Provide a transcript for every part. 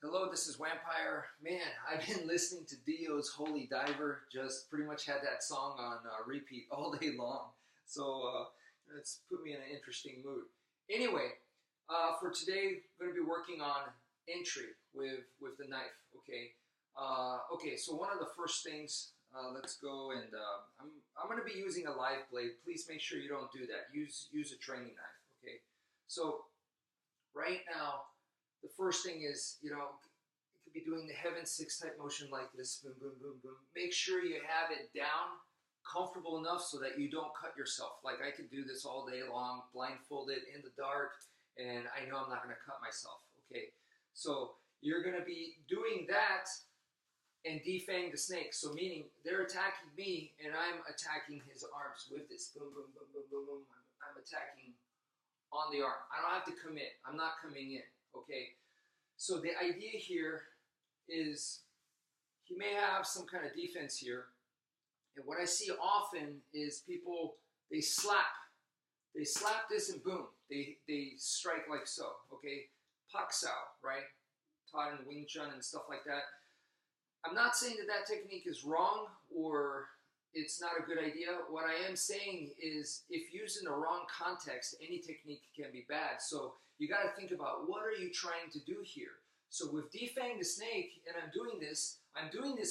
Hello, this is Vampire. Man, I've been listening to Dio's Holy Diver. Just pretty much had that song on repeat all day long. So it's put me in an interesting mood. Anyway, for today, I'm going to be working on entry with the knife. Okay, so one of the first things, let's go and I'm going to be using a live blade. Please make sure you don't do that. Use a training knife. Okay, so right now, the first thing is, you could be doing the heaven six type motion like this, boom, boom, boom, boom. Make sure you have it down, comfortable enough so that you don't cut yourself. Like I could do this all day long, blindfolded in the dark, and I know I'm not going to cut myself. Okay, so you're going to be doing that and defang the snake. So meaning they're attacking me and I'm attacking his arms with this, boom, boom, boom, boom, boom, boom. I'm attacking on the arm. I don't have to commit. I'm not coming in. Okay, so the idea here is he may have some kind of defense here, and what I see often is people, they slap this and boom, they strike like so. Okay, pak sao, right? Taught in Wing Chun and stuff like that. I'm not saying that technique is wrong or it's not a good idea. What I am saying is if used in the wrong context, any technique can be bad. So you got to think about what are you trying to do here. So with defang the snake, and I'm doing this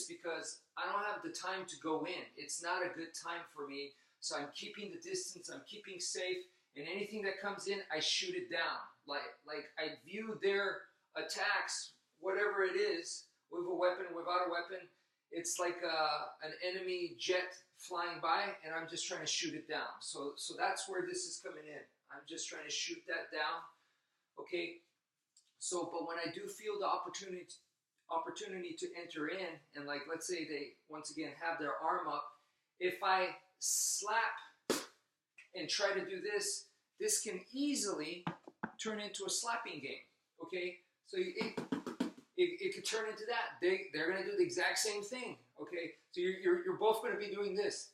because I don't have the time to go in. It's not a good time for me. So I'm keeping the distance, I'm keeping safe, and anything that comes in, I shoot it down. Like I view their attacks, whatever it is, with a weapon, without a weapon, it's like an enemy jet flying by, and I'm just trying to shoot it down. So that's where this is coming in. I'm just trying to shoot that down. Okay. So, but when I do feel the opportunity to enter in, and like let's say they once again have their arm up, if I slap and try to do this, this can easily turn into a slapping game. Okay. So it could turn into that. They're going to do the exact same thing. Okay, so you're both going to be doing this.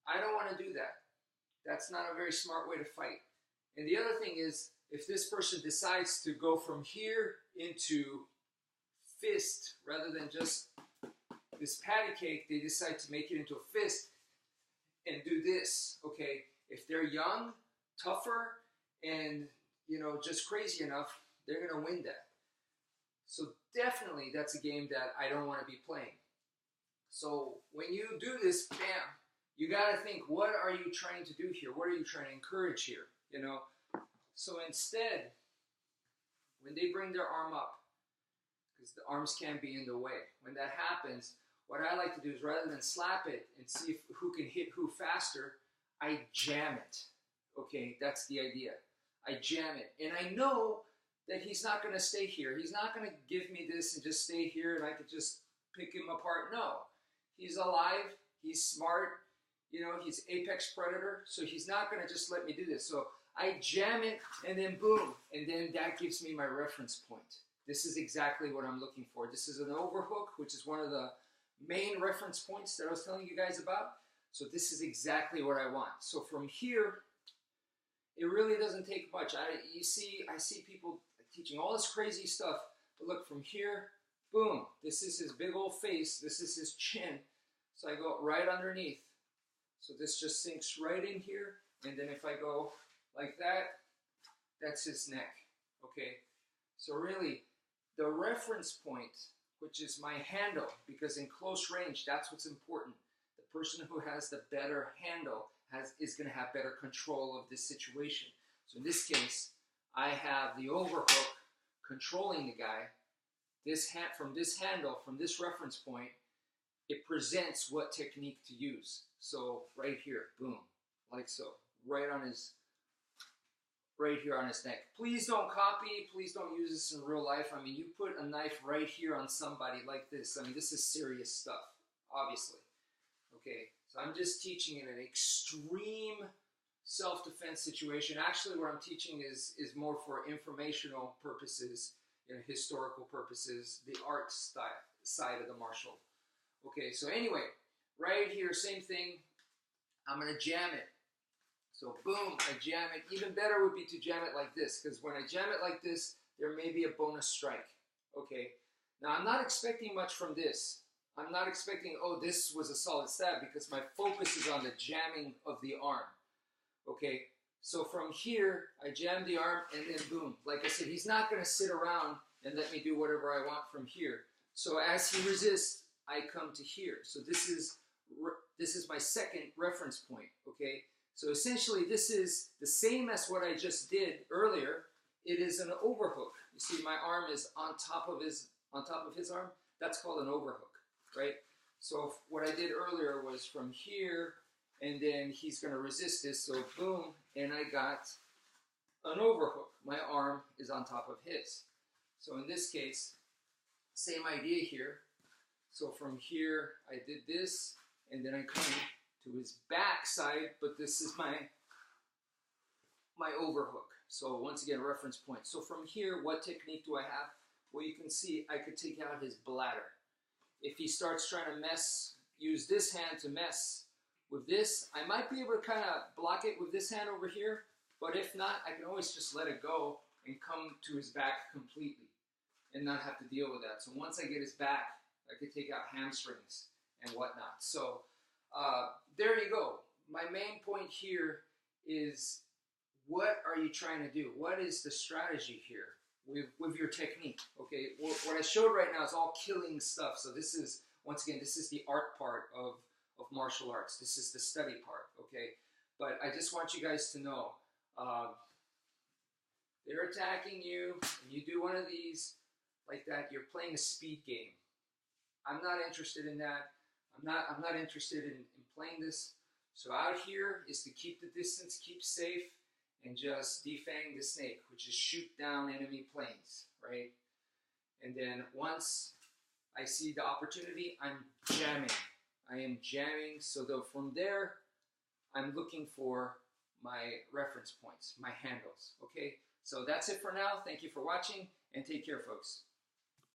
I don't want to do that. That's not a very smart way to fight. And the other thing is, if this person decides to go from here into fist rather than just this patty cake, they decide to make it into a fist and do this. Okay, if they're young, tougher, and just crazy enough, they're going to win that. So definitely that's a game that I don't want to be playing. So when you do this, bam, you got to think, what are you trying to do here? What are you trying to encourage here? So instead, when they bring their arm up, because the arms can be in the way, when that happens, what I like to do is rather than slap it and see who can hit who faster, I jam it. Okay, that's the idea. I jam it. And I know that he's not going to stay here. He's not going to give me this and just stay here and I could just pick him apart. No. He's alive. He's smart. He's apex predator. So he's not going to just let me do this. So I jam it and then boom. And then that gives me my reference point. This is exactly what I'm looking for. This is an overhook, which is one of the main reference points that I was telling you guys about. So this is exactly what I want. So from here, it really doesn't take much. I see people teaching all this crazy stuff, but look, from here, boom, this is his big old face, this is his chin, so I go right underneath, so this just sinks right in here, and then if I go like that, that's his neck. Okay, so really, the reference point, which is my handle, because in close range, that's what's important. The person who has the better handle is going to have better control of this situation. So in this case, I have the overhook controlling the guy. From this handle, from this reference point, it presents what technique to use. So right here, boom, like so, right here on his neck. Please don't copy, please don't use this in real life. I mean, you put a knife right here on somebody like this. I mean, this is serious stuff, obviously. Okay, so I'm just teaching in an extreme self-defense situation. Actually, what I'm teaching is more for informational purposes, historical purposes, the art side of the martial. Okay, so anyway, right here, same thing. I'm going to jam it. So boom, I jam it. Even better would be to jam it like this, because when I jam it like this, there may be a bonus strike. Okay, now I'm not expecting much from this. I'm not expecting, oh, this was a solid stab, because my focus is on the jamming of the arm. Okay, so from here, I jam the arm and then boom. Like I said, he's not going to sit around and let me do whatever I want from here. So as he resists, I come to here. So this is my second reference point, okay? So essentially this is the same as what I just did earlier. It is an overhook. You see my arm is on top of his arm. That's called an overhook, right? So what I did earlier was from here, and then he's going to resist this, so boom, and I got an overhook. My arm is on top of his. So in this case, same idea here. So from here, I did this, and then I come to his back side, but this is my overhook. So once again, reference point. So from here, what technique do I have? Well, you can see I could take out his bladder. If he starts trying to use this hand to mess with this, I might be able to kind of block it with this hand over here, but if not, I can always just let it go and come to his back completely and not have to deal with that. So once I get his back, I could take out hamstrings and whatnot. So there you go. My main point here is, what are you trying to do? What is the strategy here with your technique? Okay, what I showed right now is all killing stuff. So this is, once again, this is the art part of martial arts. This is the study part, okay? But I just want you guys to know, they're attacking you, and you do one of these like that, you're playing a speed game. I'm not interested in that. I'm not interested in playing this. So out here is to keep the distance, keep safe, and just defang the snake, which is shoot down enemy planes, right? And then once I see the opportunity, I'm jamming. I am jamming, so from there, I'm looking for my reference points, my handles, okay? So that's it for now. Thank you for watching, and take care, folks.